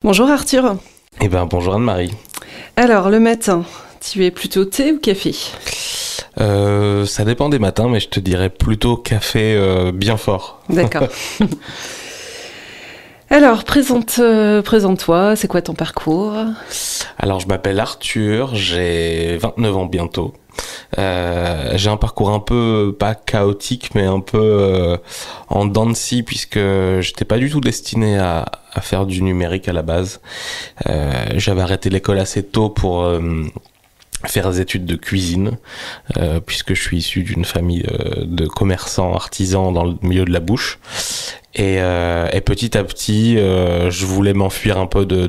Bonjour Arthur. Eh bien, bonjour Anne-Marie. Alors, le matin, tu es plutôt thé ou café? Ça dépend des matins, mais je te dirais plutôt café bien fort. D'accord. Alors, présente-toi, c'est quoi ton parcours? Alors, je m'appelle Arthur, j'ai 29 ans bientôt. J'ai un parcours un peu, pas chaotique, mais un peu en dents de scie, puisque j'étais pas du tout destiné à faire du numérique à la base. J'avais arrêté l'école assez tôt pour faire des études de cuisine, puisque je suis issu d'une famille de commerçants, artisans dans le milieu de la bouche. Et petit à petit, je voulais m'enfuir un peu de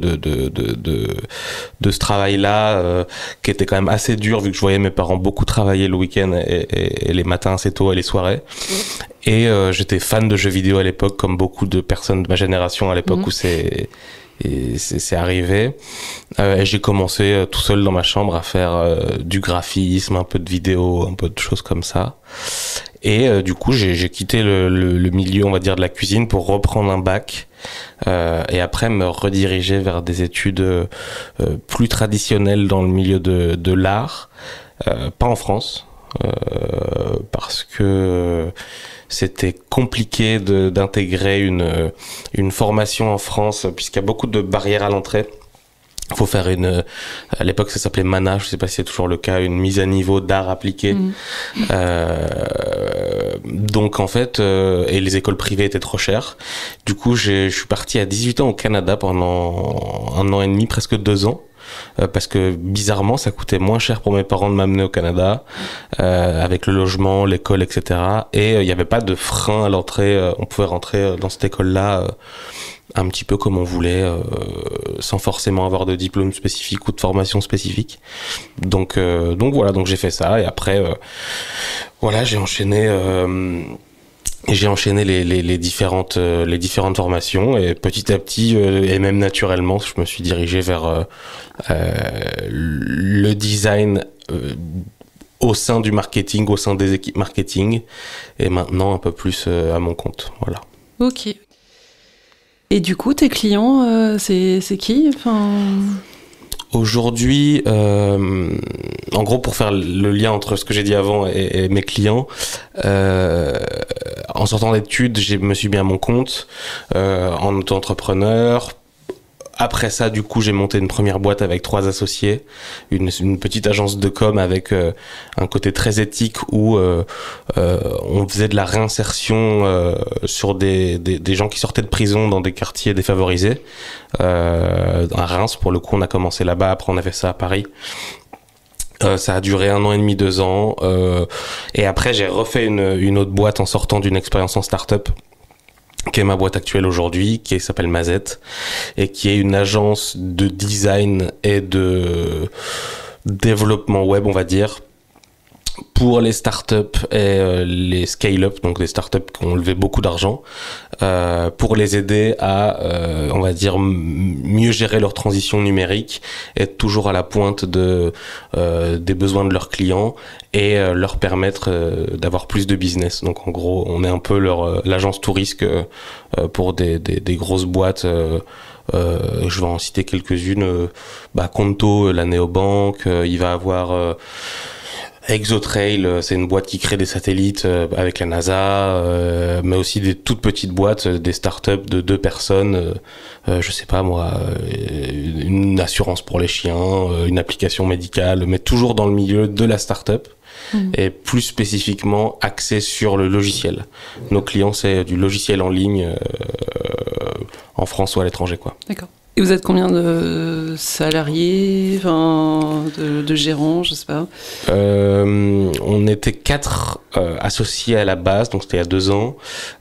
ce travail-là, qui était quand même assez dur, vu que je voyais mes parents beaucoup travailler le week-end et les matins assez tôt et les soirées. Et j'étais fan de jeux vidéo à l'époque, comme beaucoup de personnes de ma génération à l'époque où c'est arrivé. Et j'ai commencé tout seul dans ma chambre à faire du graphisme, un peu de vidéo, un peu de choses comme ça. Et du coup, j'ai quitté le milieu, on va dire, de la cuisine pour reprendre un bac. Et après me rediriger vers des études plus traditionnelles dans le milieu de l'art. Pas en France, parce que c'était compliqué d'intégrer une formation en France, puisqu'il y a beaucoup de barrières à l'entrée. Il faut faire à l'époque ça s'appelait MANA, je sais pas si c'est toujours le cas, une mise à niveau d'art appliqué. Donc en fait, et les écoles privées étaient trop chères. Du coup, je suis parti à 18 ans au Canada pendant 1 an et demi, presque 2 ans. Parce que bizarrement ça coûtait moins cher pour mes parents de m'amener au Canada, avec le logement, l'école, etc. Et il n'y avait pas de frein à l'entrée, on pouvait rentrer dans cette école-là un petit peu comme on voulait, sans forcément avoir de diplôme spécifique ou de formation spécifique. Donc voilà, donc j'ai fait ça, et après voilà, j'ai enchaîné les différentes formations, et petit à petit et même naturellement je me suis dirigé vers le design au sein du marketing, au sein des équipes marketing, et maintenant un peu plus à mon compte. Voilà. Ok. Et du coup, tes clients, c'est qui? Aujourd'hui, en gros, pour faire le lien entre ce que j'ai dit avant et mes clients, en sortant d'études, je me suis mis à mon compte en auto-entrepreneur. Après ça, du coup, j'ai monté une première boîte avec 3 associés, une petite agence de com avec un côté très éthique où on faisait de la réinsertion sur des gens qui sortaient de prison dans des quartiers défavorisés. À Reims, pour le coup, on a commencé là-bas, après on a fait ça à Paris. Ça a duré 1 an et demi, 2 ans. Et après, j'ai refait une autre boîte en sortant d'une expérience en start-up, qui est ma boîte actuelle aujourd'hui, qui s'appelle Mazette, et qui est une agence de design et de développement web, on va dire, pour les startups et les scale-up, donc des startups qui ont levé beaucoup d'argent, pour les aider à, on va dire, mieux gérer leur transition numérique, être toujours à la pointe des besoins de leurs clients, et leur permettre d'avoir plus de business. Donc en gros, on est un peu l'agence tout risque pour des grosses boîtes. Je vais en citer quelques-unes. Conto, la néobanque, il va avoir Exotrail, c'est une boîte qui crée des satellites avec la NASA, mais aussi des toutes petites boîtes, des startups de 2 personnes, je sais pas moi, une assurance pour les chiens, une application médicale, mais toujours dans le milieu de la startup. Et plus spécifiquement axé sur le logiciel. Nos clients, c'est du logiciel en ligne en France ou à l'étranger, quoi. D'accord. Et vous êtes combien de salariés, de gérants, je sais pas? On était 4 associés à la base, donc c'était il y a 2 ans.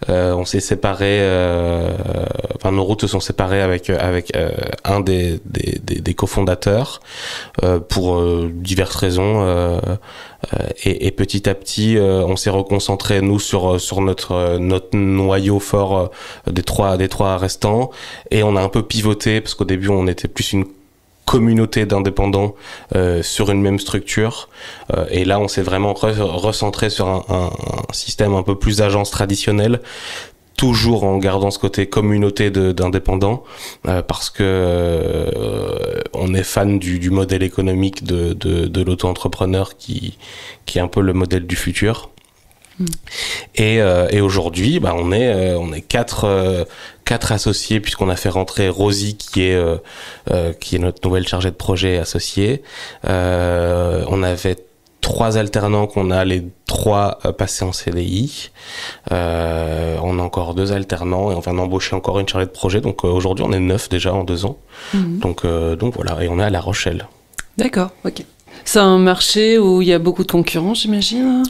On s'est séparés, nos routes se sont séparées avec un des cofondateurs pour diverses raisons. Et petit à petit, on s'est reconcentré nous sur notre noyau fort des trois restants, et on a un peu pivoté parce qu'au début on était plus une communauté d'indépendants sur une même structure, et là on s'est vraiment recentré sur un système un peu plus agence traditionnel, toujours en gardant ce côté communauté d'indépendants, parce que on est fan du modèle économique de l'auto-entrepreneur qui est un peu le modèle du futur. Et aujourd'hui, on est quatre associés, puisqu'on a fait rentrer Rosie qui est notre nouvelle chargée de projet associée. On avait 3 alternants qu'on a les 3 passés en CDI. On a encore 2 alternants et on vient d'embaucher encore une chargée de projet. Donc aujourd'hui, on est 9 déjà en 2 ans. Donc voilà, et on est à La Rochelle. D'accord, ok. C'est un marché où il y a beaucoup de concurrents, j'imagine.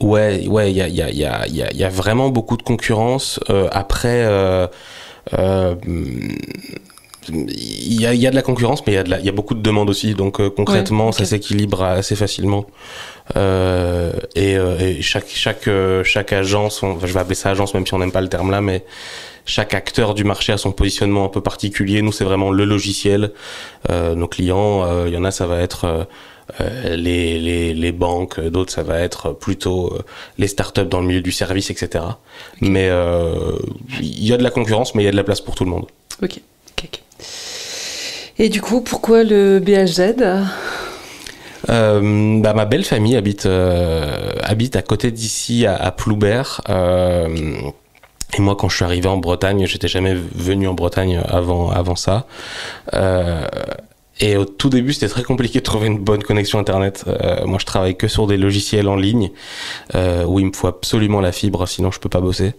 Ouais, il y a vraiment beaucoup de concurrence. Après, il y a de la concurrence, mais il y a beaucoup de demandes aussi. Donc concrètement, ça s'équilibre assez facilement. Et chaque agence, je vais appeler ça agence, même si on n'aime pas le terme là, mais chaque acteur du marché a son positionnement un peu particulier. Nous, c'est vraiment le logiciel. Nos clients, il y en a, ça va être les banques, d'autres ça va être plutôt les startups dans le milieu du service, etc. Mais il y a de la concurrence, mais il y a de la place pour tout le monde. Ok. Et du coup, pourquoi le BHZ ? Ma belle famille habite à côté d'ici, à Ploubert. Et moi, quand je suis arrivé en Bretagne, j'étais jamais venu en Bretagne avant ça. Et au tout début, c'était très compliqué de trouver une bonne connexion Internet. Moi, je travaille que sur des logiciels en ligne où il me faut absolument la fibre, sinon je peux pas bosser.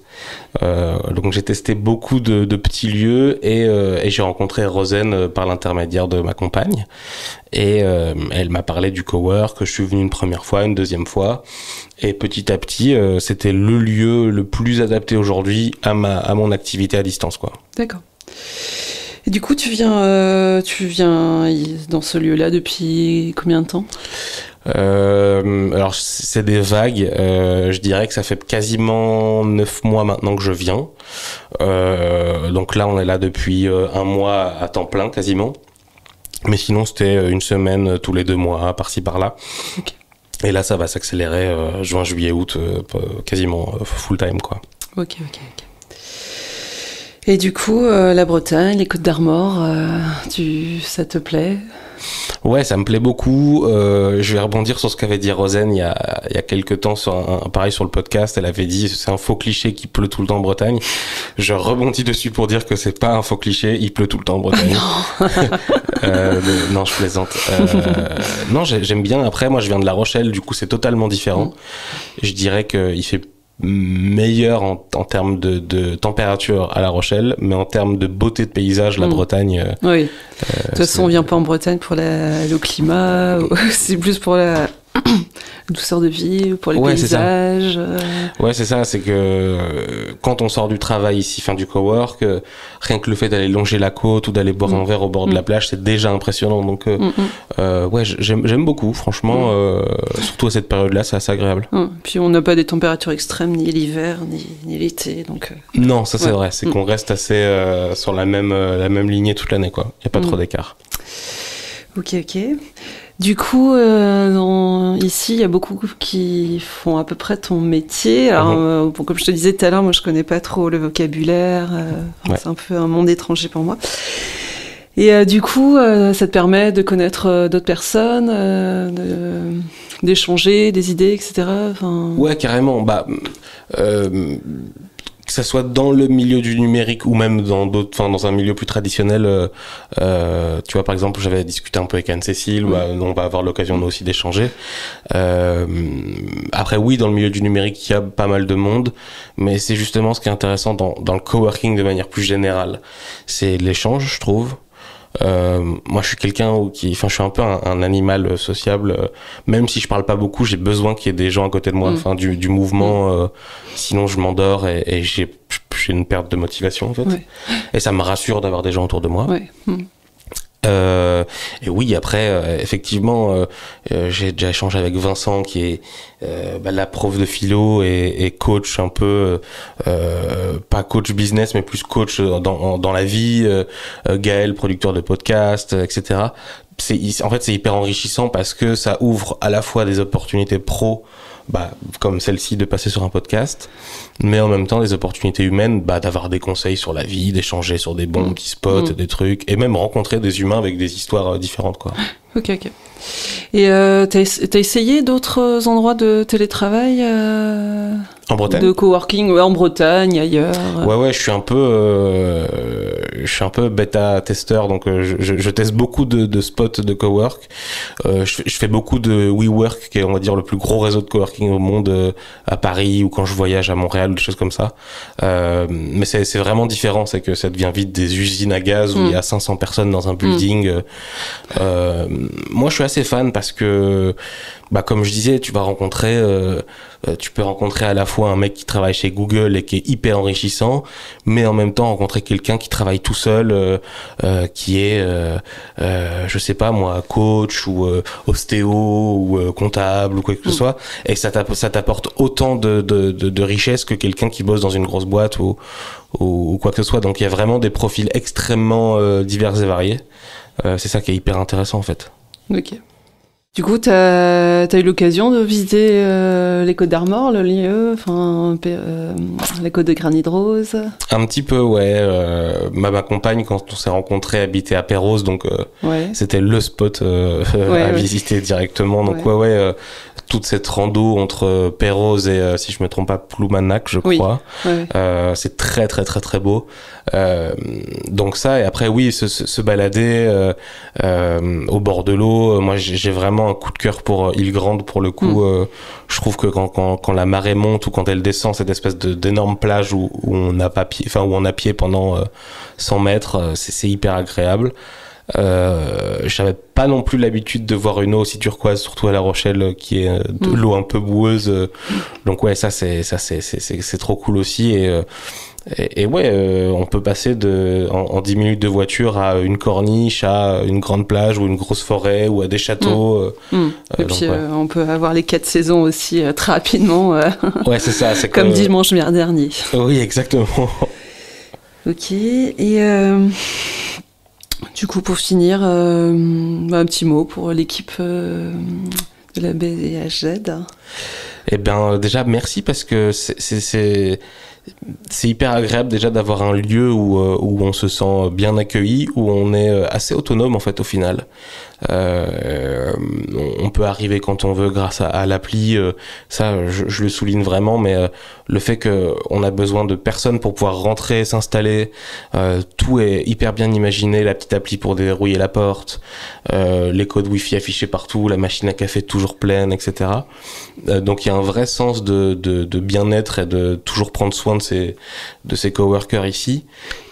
Donc, j'ai testé beaucoup de petits lieux et j'ai rencontré Rosen par l'intermédiaire de ma compagne. Et elle m'a parlé du cowork, que je suis venu une première fois, une deuxième fois. Et petit à petit, c'était le lieu le plus adapté aujourd'hui à mon activité à distance, quoi. D'accord. Et du coup, tu viens dans ce lieu-là depuis combien de temps ? Alors, c'est des vagues. Je dirais que ça fait quasiment 9 mois maintenant que je viens. Donc là, on est là depuis 1 mois à temps plein, quasiment. Mais sinon, c'était une semaine tous les 2 mois, par-ci, par-là. Okay. Et là, ça va s'accélérer juin, juillet, août, quasiment full-time, quoi. Ok. Et du coup, la Bretagne, les Côtes d'Armor, ça te plaît ? Ouais, ça me plaît beaucoup. Je vais rebondir sur ce qu'avait dit Rosen il y a quelques temps pareil sur le podcast. Elle avait dit c'est un faux cliché qu'il pleut tout le temps en Bretagne. Je rebondis dessus pour dire que c'est pas un faux cliché. Il pleut tout le temps en Bretagne. Non, je plaisante. Non, j'aime bien. Après, moi, je viens de La Rochelle. Du coup, c'est totalement différent. Je dirais qu'il fait meilleur en termes de température à La Rochelle, mais en termes de beauté de paysage, la Bretagne... oui. De toute façon, on vient pas en Bretagne pour le climat, c'est plus pour la douceur de vie, pour les paysages. Ouais, c'est ça, c'est que quand on sort du travail ici, du cowork, rien que le fait d'aller longer la côte ou d'aller boire un verre au bord de la plage, c'est déjà impressionnant. Donc, ouais, j'aime beaucoup, franchement, surtout à cette période-là, c'est assez agréable. Puis on n'a pas des températures extrêmes, ni l'hiver, ni l'été, donc... Non, ça c'est vrai, c'est qu'on reste assez sur la même lignée toute l'année, quoi. Il n'y a pas trop d'écart. Ok. Du coup, ici, il y a beaucoup qui font à peu près ton métier. Alors, comme je te disais tout à l'heure, moi, je connais pas trop le vocabulaire. C'est un peu un monde étranger pour moi. Et du coup, ça te permet de connaître d'autres personnes, d'échanger des idées, etc. Ouais, carrément. Que ça soit dans le milieu du numérique ou même dans un milieu plus traditionnel, tu vois, par exemple, j'avais discuté un peu avec Anne-Cécile, on va avoir l'occasion nous aussi d'échanger. Après, oui, dans le milieu du numérique, il y a pas mal de monde, mais c'est justement ce qui est intéressant dans le coworking de manière plus générale. C'est l'échange, je trouve. Moi, je suis quelqu'un je suis un peu un animal sociable. Même si je parle pas beaucoup, j'ai besoin qu'il y ait des gens à côté de moi, du mouvement. Sinon, je m'endors et j'ai une perte de motivation en fait. Ouais. Et ça me rassure d'avoir des gens autour de moi. Ouais. Et oui, après, effectivement, j'ai déjà échangé avec Vincent, qui est la prof de philo et coach un peu, pas coach business, mais plus coach dans la vie. Gaël, producteur de podcast, etc. en fait, c'est hyper enrichissant parce que ça ouvre à la fois des opportunités pro, comme celle-ci de passer sur un podcast, mais en même temps des opportunités humaines, d'avoir des conseils sur la vie, d'échanger sur des bons petits spots, des trucs, et même rencontrer des humains avec des histoires différentes, quoi. Ok. Et t'as essayé d'autres endroits de télétravail en Bretagne, de coworking, en Bretagne, ailleurs. Ouais, je suis un peu bêta testeur, donc je teste beaucoup de spots de cowork. Je fais beaucoup de WeWork, qui est, on va dire, le plus gros réseau de coworking au monde, à Paris, ou quand je voyage à Montréal, ou des choses comme ça. Mais c'est vraiment différent, c'est que ça devient vite des usines à gaz où il y a 500 personnes dans un building. Moi, je suis assez fan parce que, comme je disais, tu peux rencontrer à la fois un mec qui travaille chez Google et qui est hyper enrichissant, mais en même temps rencontrer quelqu'un qui travaille tout seul, qui est, je sais pas moi, coach ou ostéo ou comptable ou quoi que ce soit, et ça t'apporte autant de richesse que quelqu'un qui bosse dans une grosse boîte ou quoi que ce soit. Donc il y a vraiment des profils extrêmement divers et variés. C'est ça qui est hyper intéressant en fait. Ok. Du coup, t'as eu l'occasion de visiter les Côtes d'Armor, le lieu, les Côtes de Granit Rose. Un petit peu, ouais. Ma compagne, quand on s'est rencontrés, habitait à Perros, donc c'était le spot à visiter directement. Donc toute cette rando entre Perros et, si je me trompe pas, Ploumanac, je crois. C'est très très très très beau. Donc ça, et après se balader au bord de l'eau. Moi j'ai vraiment un coup de cœur pour Île Grande pour le coup. Je trouve que quand la marée monte ou quand elle descend, cette espèce d'énorme plage où on a pied pendant 100 mètres, c'est hyper agréable. J'avais pas non plus l'habitude de voir une eau aussi turquoise, surtout à La Rochelle, qui est de l'eau un peu boueuse. Donc ça c'est trop cool aussi. Et on peut passer en 10 minutes de voiture à une corniche, à une grande plage ou une grosse forêt ou à des châteaux. Et puis on peut avoir les 4 saisons aussi très rapidement. Ouais, c'est ça. C'est comme dimanche dernier. Oui, exactement. Ok. Et du coup, pour finir, un petit mot pour l'équipe de la BHZ. Eh bien, déjà, merci parce que c'est hyper agréable déjà d'avoir un lieu où on se sent bien accueilli, où on est assez autonome en fait au final. On peut arriver quand on veut grâce à l'appli, ça je le souligne vraiment, mais le fait qu'on a besoin de personne pour pouvoir rentrer, s'installer, tout est hyper bien imaginé, la petite appli pour déverrouiller la porte, les codes Wi-Fi affichés partout, la machine à café toujours pleine, etc. Donc il y a un vrai sens de bien-être et de toujours prendre soin de ces coworkers ici,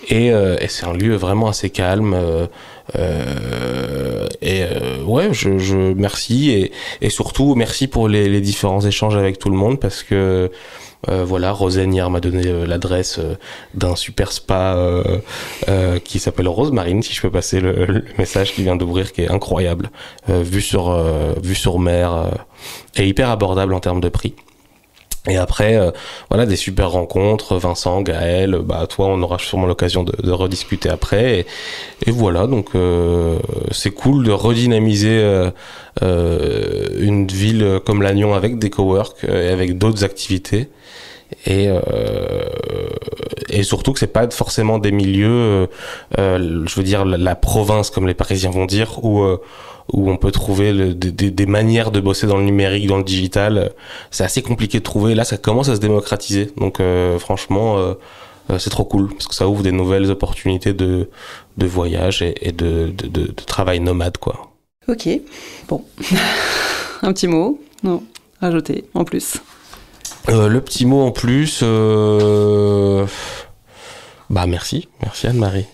et c'est un lieu vraiment assez calme. Je merci et surtout merci pour les différents échanges avec tout le monde parce que Rosen hier m'a donné l'adresse d'un super spa qui s'appelle Rosemarine, si je peux passer le message qui vient d'ouvrir, qui est incroyable, vue sur mer, et hyper abordable en termes de prix. Et après, des super rencontres, Vincent, Gaël, toi, on aura sûrement l'occasion de rediscuter après. Et voilà, donc c'est cool de redynamiser une ville comme Lannion avec des cowork et avec d'autres activités. Et surtout que c'est pas forcément des milieux, je veux dire la province comme les Parisiens vont dire, où on peut trouver des manières de bosser dans le numérique, dans le digital. C'est assez compliqué de trouver. Là, ça commence à se démocratiser. Donc, franchement, c'est trop cool parce que ça ouvre des nouvelles opportunités de voyage et de travail nomade, quoi. Ok, bon. Un petit mot, non, rajouter en plus. Le petit mot en plus, merci Anne-Marie.